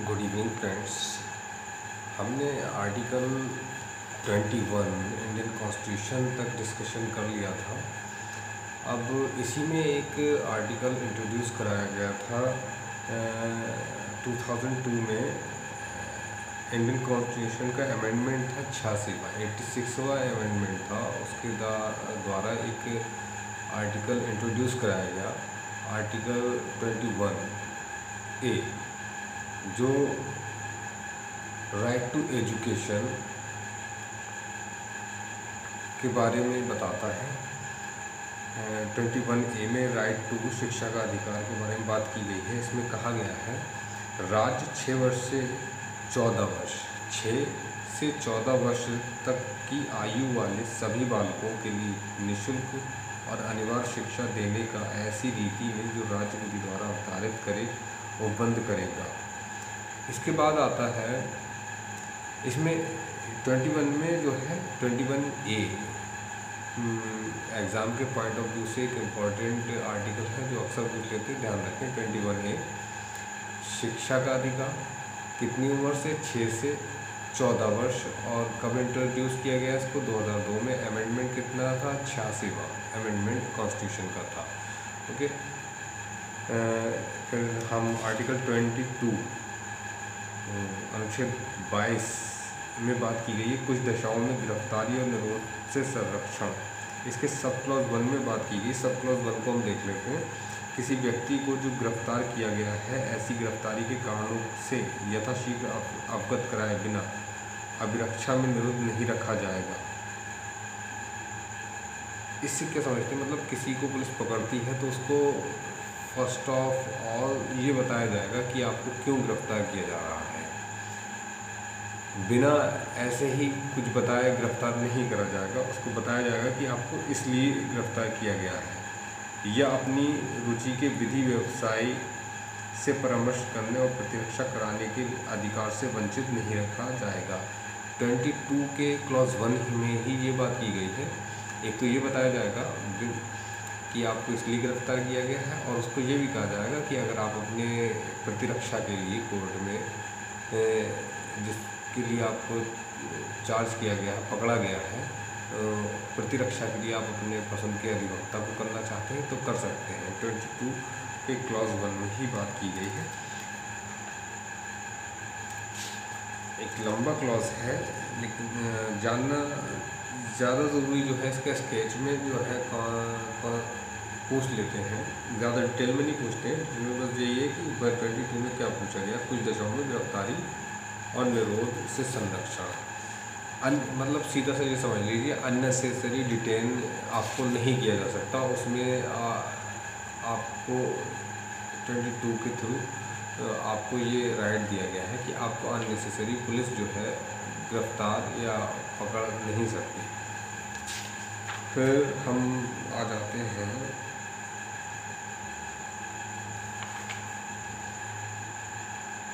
Good evening friends. हमने article 21 Indian constitution तक discussion कर लिया था। अब इसी में एक आर्टिकल इंट्रोड्यूस कराया गया था 2002 में। इंडियन कॉन्स्टिट्यूशन का अमेंडमेंट था 86वां 86वां अमेंडमेंट था। उसके द्वारा एक आर्टिकल इंट्रोड्यूस कराया गया, आर्टिकल 21A, जो राइट टू एजुकेशन के बारे में बताता है। 21A में राइट टू शिक्षा का अधिकार के बारे में बात की गई है। इसमें कहा गया है राज्य 6 वर्ष से 14 वर्ष तक की आयु वाले सभी बालकों के लिए निःशुल्क और अनिवार्य शिक्षा देने का ऐसी रीति में जो राज्य विधि द्वारा अवतारित करे वो बंद करेगा। इसके बाद आता है इसमें 21 में जो है 21A एग्ज़ाम के पॉइंट ऑफ व्यू से एक इम्पॉर्टेंट आर्टिकल है जो अक्सर पूछ लेते हैं, ध्यान रखें। 21A शिक्षा का अधिकार कितनी उम्र से? 6 से 14 वर्ष। और कब इंट्रोड्यूस किया गया इसको? 2002 में। अमेंडमेंट कितना था? 86वां अमेंडमेंट कॉन्स्टिट्यूशन का था। ओके। फिर हम आर्टिकल 22 अनुच्छेद 22 में बात की गई है कुछ दशाओं में गिरफ्तारी और निरोध से संरक्षण। इसके सब क्लॉज 1 में बात की गई। सब क्लॉज 1 को हम देख लेते हैं। किसी व्यक्ति को जो गिरफ्तार किया गया है, ऐसी गिरफ्तारी के कारणों से यथाशीघ्र अवगत कराए बिना अभिरक्षा में निरुद्ध नहीं रखा जाएगा। इससे क्या समझते हैं? मतलब किसी को पुलिस पकड़ती है तो उसको फर्स्ट ऑफ ऑल ये बताया जाएगा कि आपको क्यों गिरफ्तार किया जा रहा है। बिना ऐसे ही कुछ बताए गिरफ्तार नहीं करा जाएगा। उसको बताया जाएगा कि आपको इसलिए गिरफ्तार किया गया है, या अपनी रुचि के विधि व्यवसाय से परामर्श करने और प्रतिरक्षा कराने के अधिकार से वंचित नहीं रखा जाएगा। 22 के क्लॉज 1 में ही ये बात की गई है। एक तो ये बताया जाएगा कि आपको इसलिए गिरफ्तार किया गया है, और उसको ये भी कहा जाएगा कि अगर आप अपने प्रतिरक्षा के लिए कोर्ट में जिसके लिए आपको चार्ज किया गया है, पकड़ा गया है, प्रतिरक्षा के लिए आप अपने पसंद के अधिवक्ता को करना चाहते हैं तो कर सकते हैं। 22 के क्लॉज 1 में ही बात की गई है। एक लंबा क्लॉज है, लेकिन जानना ज़्यादा ज़रूरी जो है इसका स्केच में जो है पूछ लेते हैं, ज़्यादा डिटेल में नहीं पूछते हैं। जिसमें बस यही है कि 22 में क्या पूछा गया, कुछ दशाओं में गिरफ्तारी और निरोध से संरक्षण। मतलब सीधा सा ये समझ लीजिए, अननेसेसरी डिटेन आपको नहीं किया जा सकता। उसमें आपको 22 के थ्रू आपको ये राइट दिया गया है कि आपको अननेसेसरी पुलिस जो है गिरफ्तार या पकड़ नहीं सकती। फिर हम आ जाते हैं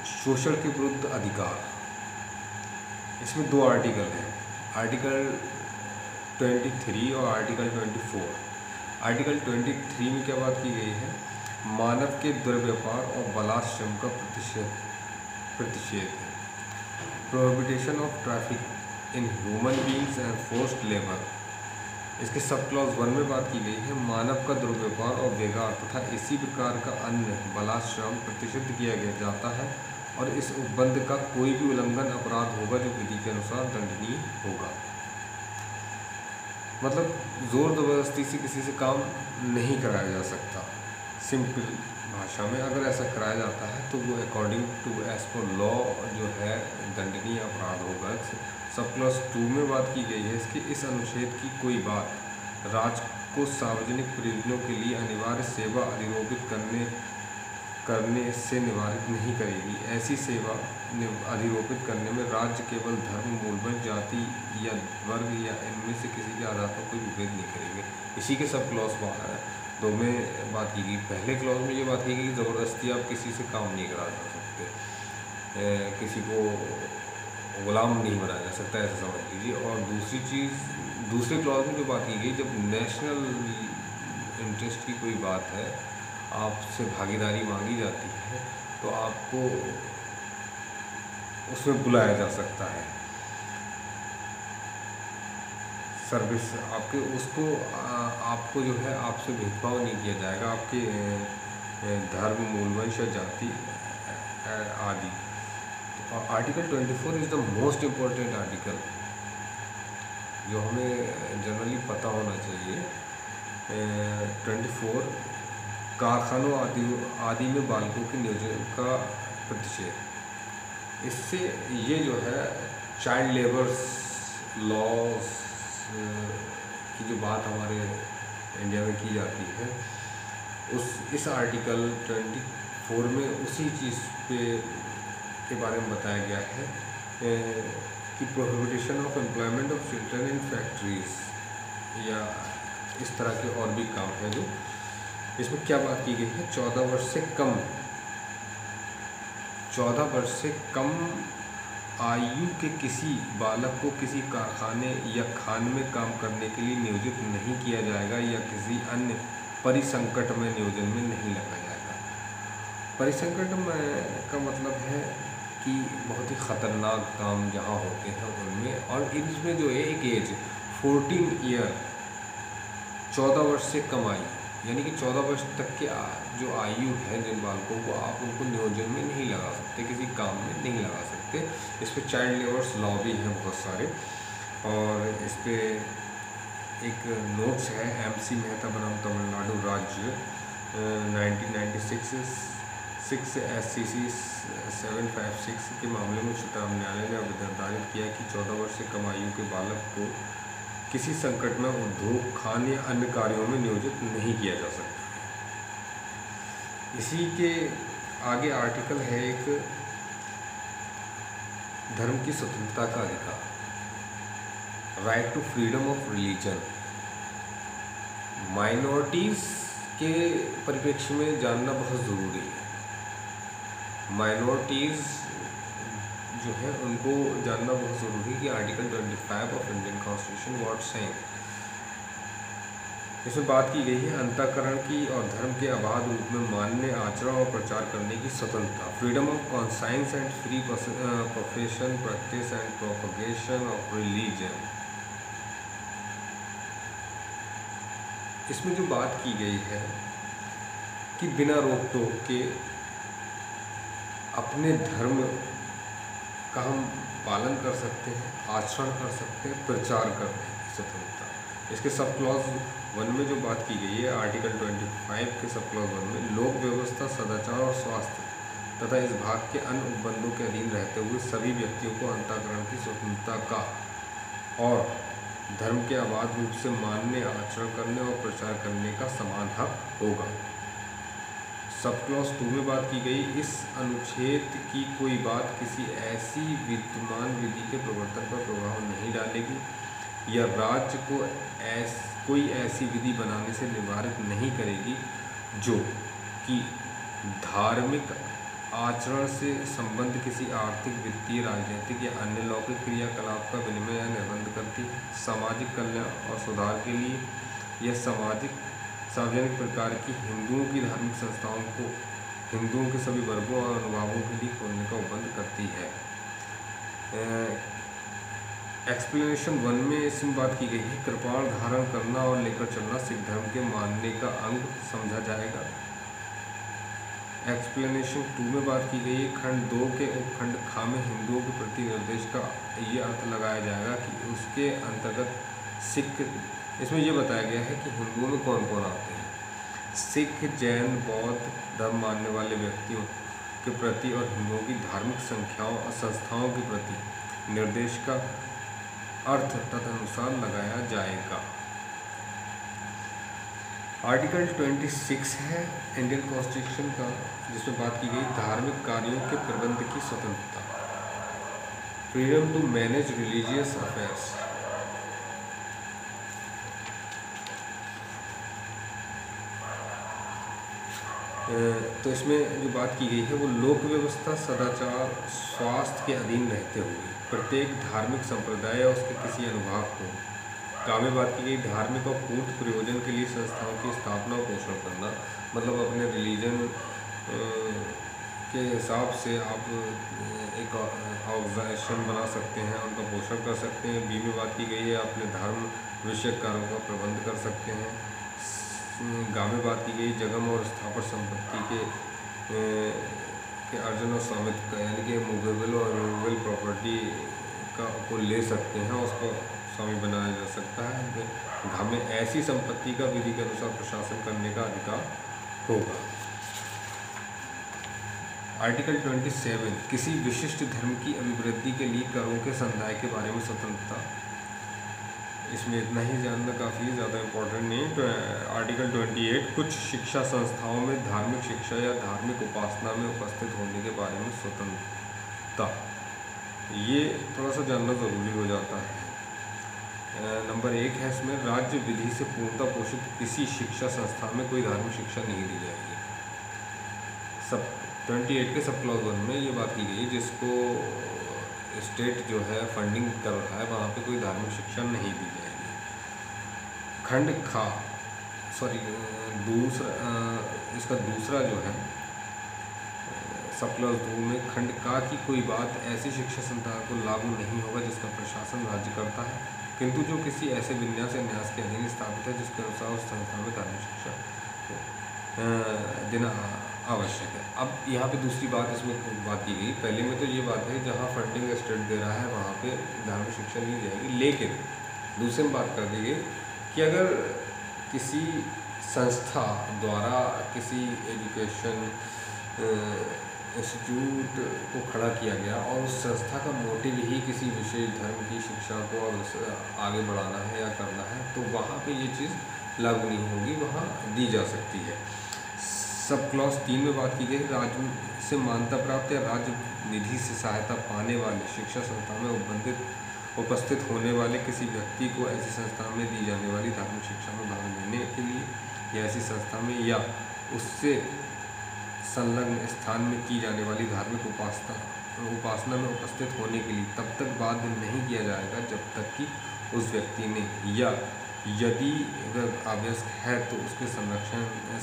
शोषण के विरुद्ध अधिकार। इसमें 2 आर्टिकल हैं, आर्टिकल 23 और आर्टिकल 24। आर्टिकल 23 में क्या बात की गई है? मानव के दुर्व्यवहार और बलात्श्रम का प्रतिषेध है। प्रोहिबिटेशन of traffic in human beings and forced labour. इसके सब क्लॉज 1 में बात की गई है मानव का दुर्व्यवहार और बेगार तथा इसी प्रकार का अन्य बलात्श्रम प्रतिषिद्ध किया गया जाता है, और इस उपबंध का कोई भी उल्लंघन अपराध होगा जो विधि के अनुसार दंडनीय होगा। मतलब जोर ज़बरदस्ती से किसी से काम नहीं कराया जा सकता। सिंपल भाषा में अगर ऐसा कराया जाता है तो वो according to as per law जो है दंडनीय अपराध होगा। सब क्लॉज 2 में बात की गई है इसके इस अनुच्छेद की कोई बात राज्य को सार्वजनिक प्रयोजनों के लिए अनिवार्य सेवा अधिरोपित करने से निवारित नहीं करेगी। ऐसी सेवा अधिरोपित करने में राज्य केवल धर्म, मूलभूत जाति या वर्ग या इनमें से किसी के आधार पर कोई विभेद नहीं करेंगे। इसी के सब क्लॉज 2 में बात की गई। पहले क्लॉज में ये बात की गई कि ज़बरदस्ती आप किसी से काम नहीं करा जा सकते, किसी को गुलाम नहीं बनाया जा सकता, ऐसा समझ लीजिए। और दूसरी चीज़, दूसरे क्लॉज में जो बात की गई, जब नेशनल इंटरेस्ट की कोई बात है, आपसे भागीदारी मांगी जाती है, तो आपको उसमें बुलाया जा सकता है। सर्विस आपके उसको आपको जो है आपसे भेदभाव नहीं किया जाएगा आपके धर्म, मूलवंश या जाति आदि। और article 24 is the most important article जो हमें जनरली पता होना चाहिए। 24 कारखानों आदि में बालकों के नियोजन का प्रतिषेध। इससे ये जो है चाइल्ड लेबर्स लॉज की जो बात हमारे इंडिया में की जाती है, इस आर्टिकल 24 में उसी चीज़ के बारे में बताया गया है कि prohibition of employment of children in factories या इस तरह के और भी काम हैं। जो इसमें क्या बात की गई है, 14 वर्ष से कम आयु के किसी बालक को किसी कारखाने या खान में काम करने के लिए नियोजित नहीं किया जाएगा या किसी अन्य परिसंकट में नियोजन में नहीं लगाया जाएगा। परिसंकट में का मतलब है कि बहुत ही ख़तरनाक काम जहाँ होते हैं उनमें, और इसमें जो है एक एज 14 ईयर 14 वर्ष से कम आयु, यानी कि 14 वर्ष तक के जो आयु है जिन बालकों को, आप उनको नियोजन में नहीं लगा सकते, किसी काम में नहीं लगा सकते। इस पर चाइल्ड लेबर्स लॉ भी हैं बहुत सारे, और इस पर एक नोट्स है MC मेहता बनाम तमिलनाडु राज्य 1996 6 SCC 756 के मामले में उच्चतम न्यायालय ने निर्धारित किया कि 14 वर्ष से कम आयु के बालक को किसी संकट में उद्योग, खान या अन्य कार्यों में नियोजित नहीं किया जा सकता। इसी के आगे आर्टिकल है एक धर्म की स्वतंत्रता का अधिकार, right to freedom of religion. Minorities के परिप्रेक्ष्य में जानना बहुत ज़रूरी है। माइनॉरिटीज़ जो है उनको जानना बहुत ज़रूरी है कि article 25 of Indian constitution what saying. इसमें बात की गई है अंतःकरण की और धर्म के अबाध रूप में मान्य आचरण और प्रचार करने की स्वतंत्रता, freedom of conscience and free profession, practice and propagation of religion. इसमें जो बात की गई है कि बिना रोक टोक के अपने धर्म का हम पालन कर सकते हैं, आचरण कर सकते हैं, प्रचार करने की स्वतंत्रता। इसके सब क्लॉज 1 में जो बात की गई है आर्टिकल 25 के सब क्लॉज 1 में लोक व्यवस्था, सदाचार और स्वास्थ्य तथा इस भाग के अन्य उपबंधों के अधीन रहते हुए सभी व्यक्तियों को अंतःकरण की स्वतंत्रता का और धर्म के अबाध रूप से मानने, आचरण करने और प्रचार करने का समान हक होगा। सब क्लॉज 2 में बात की गई, इस अनुच्छेद की कोई बात किसी ऐसी विद्यमान विधि के प्रवर्तन पर प्रभाव नहीं डालेगी या राज्य को कोई ऐसी विधि बनाने से निवारित नहीं करेगी जो कि धार्मिक आचरण से संबंध किसी आर्थिक, वित्तीय, राजनीतिक या अन्य लौकिक क्रियाकलाप का विनिमय या निर्बंध करती है, सामाजिक कल्याण और सुधार के लिए या सार्वजनिक प्रकार की हिंदुओं की धार्मिक संस्थाओं को हिंदुओं के सभी वर्गों और अनुभावों के लिए खोलने का उपबंध करती है। एक्सप्लेनेशन 1 में इसमें बात की गई है कृपाण धारण करना और लेकर चलना सिख धर्म के मानने का अंग समझा जाएगा। एक्सप्लेनेशन 2 में बात की गई है खंड 2 के उपखंड खा में हिंदुओं के प्रति निर्देश का ये अर्थ लगाया जाएगा कि उसके अंतर्गत सिख, इसमें यह बताया गया है कि हिंदुओं में कौन कौन आते हैं। सिख, जैन, बौद्ध धर्म मानने वाले व्यक्तियों के प्रति और हिंदुओं की धार्मिक संस्थाओं के प्रति निर्देश का अर्थ तदनुसार लगाया जाएगा। आर्टिकल 26 है इंडियन कॉन्स्टिट्यूशन का, जिसमें बात की गई धार्मिक कार्यों के प्रबंध की स्वतंत्रता, freedom to manage religious affairs. तो इसमें जो बात की गई है वो लोक व्यवस्था, सदाचार, स्वास्थ्य के अधीन रहते हुए प्रत्येक धार्मिक संप्रदाय या उसके किसी अनुभाग को काव्य बात की गई धार्मिक और पूर्त प्रयोजन के लिए संस्थाओं की स्थापना और पोषण करना, मतलब अपने रिलीजन के हिसाब से आप एक ऑर्गेनाइजेशन बना सकते हैं, उनका पोषण कर सकते हैं। बी में बात की गई है अपने धर्म विषयक कार्यों का प्रबंध कर सकते हैं। गा में बात की गई जगम और स्थापन संपत्ति के अर्जन और स्वामित्व का, यानी कि मूवेबल और रिमूवेबल प्रॉपर्टी को ले सकते हैं, उसको स्वामी बनाया जा सकता है। घा में ऐसी संपत्ति का विधि के अनुसार प्रशासन करने का अधिकार होगा। आर्टिकल 27 किसी विशिष्ट धर्म की अभिवृद्धि के लिए करों के संदाय के बारे में स्वतंत्रता। इसमें इतना ही जानना काफ़ी ज़्यादा इम्पोर्टेंट नहीं। तो आर्टिकल 28 कुछ शिक्षा संस्थाओं में धार्मिक शिक्षा या धार्मिक उपासना में उपस्थित होने के बारे में स्वतंत्रता, ये थोड़ा सा जानना ज़रूरी हो जाता है। नंबर 1 है इसमें राज्य विधि से पूर्णतः पोषित किसी शिक्षा संस्था में कोई धार्मिक शिक्षा नहीं दी जाएगी। सब 28 के सब क्लॉज 1 में ये बात की गई, जिसको स्टेट जो है फंडिंग कर रहा है वहाँ पे कोई धार्मिक शिक्षा नहीं दी जाएगी। खंड खा इसका दूसरा जो है सब क्लॉज 2 में खंड का की कोई बात ऐसी शिक्षा संस्था को लागू नहीं होगा जिसका प्रशासन राज्य करता है, किंतु जो किसी ऐसे विन्यास या न्यास के अधीन स्थापित है जिसके अनुसार उस संस्था में धार्मिक शिक्षा देना आवश्यक है। अब यहाँ पे दूसरी बात इसमें बात की गई, पहले में तो ये बात है जहाँ फंडिंग स्टेट दे रहा है वहाँ पे धार्मिक शिक्षा नहीं जाएगी, लेकिन दूसरे में बात कर दी गई कि अगर किसी संस्था द्वारा किसी एजुकेशन इंस्टीट्यूट को खड़ा किया गया और उस संस्था का मोटिव ही किसी विशेष धर्म की शिक्षा को आगे बढ़ाना है या करना है, तो वहाँ पे ये चीज़ लागू नहीं होगी, वहाँ दी जा सकती है। सब क्लॉज 3 में बात की गई राज्य से मान्यता प्राप्त या राज्य निधि से सहायता पाने वाले शिक्षा संस्था में उपस्थित होने वाले किसी व्यक्ति को ऐसी संस्था में दी जाने वाली धार्मिक शिक्षा में भाग लेने के लिए या ऐसी संस्था में या उससे संलग्न स्थान में की जाने वाली धार्मिक उपासना में उपस्थित होने के लिए तब तक बाध्य नहीं किया जाएगा जब तक कि उस व्यक्ति ने या यदि अगर आवश्यक है तो उसके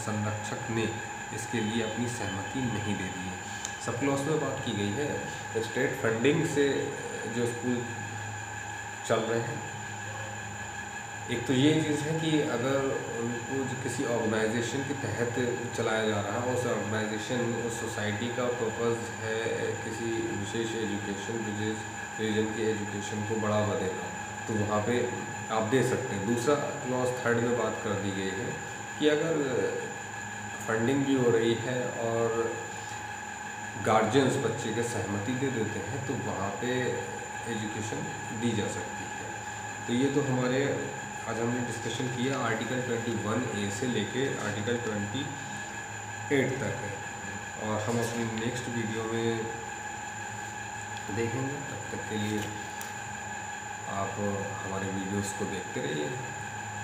संरक्षक ने इसके लिए अपनी सहमति नहीं दे दी है। सब क्लॉज में बात की गई है स्टेट फंडिंग से जो स्कूल चल रहे हैं। एक तो ये चीज़ है कि अगर उनको जो किसी ऑर्गेनाइजेशन के तहत चलाया जा रहा है, उस ऑर्गेनाइजेशन उस सोसाइटी का पर्पज़ है किसी विशेष एजुकेशन रीजन के एजुकेशन को बढ़ावा देना, तो वहाँ पे आप दे सकते हैं। दूसरा क्लॉज 3 में बात कर दी गई है कि अगर फंडिंग भी हो रही है और गार्जियंस बच्चे के सहमति दे देते हैं तो वहाँ पे एजुकेशन दी जा सकती है। तो ये तो हमारे आज हमने डिस्कशन किया आर्टिकल 21A से लेके आर्टिकल 28 तक है, और हम अपनी नेक्स्ट वीडियो में देखेंगे। तब तक के लिए आप हमारे वीडियोस को देखते रहिए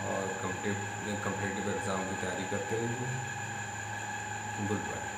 और कॉम्पिटिटिव एग्ज़ाम की तैयारी करते रहिए। Good bye.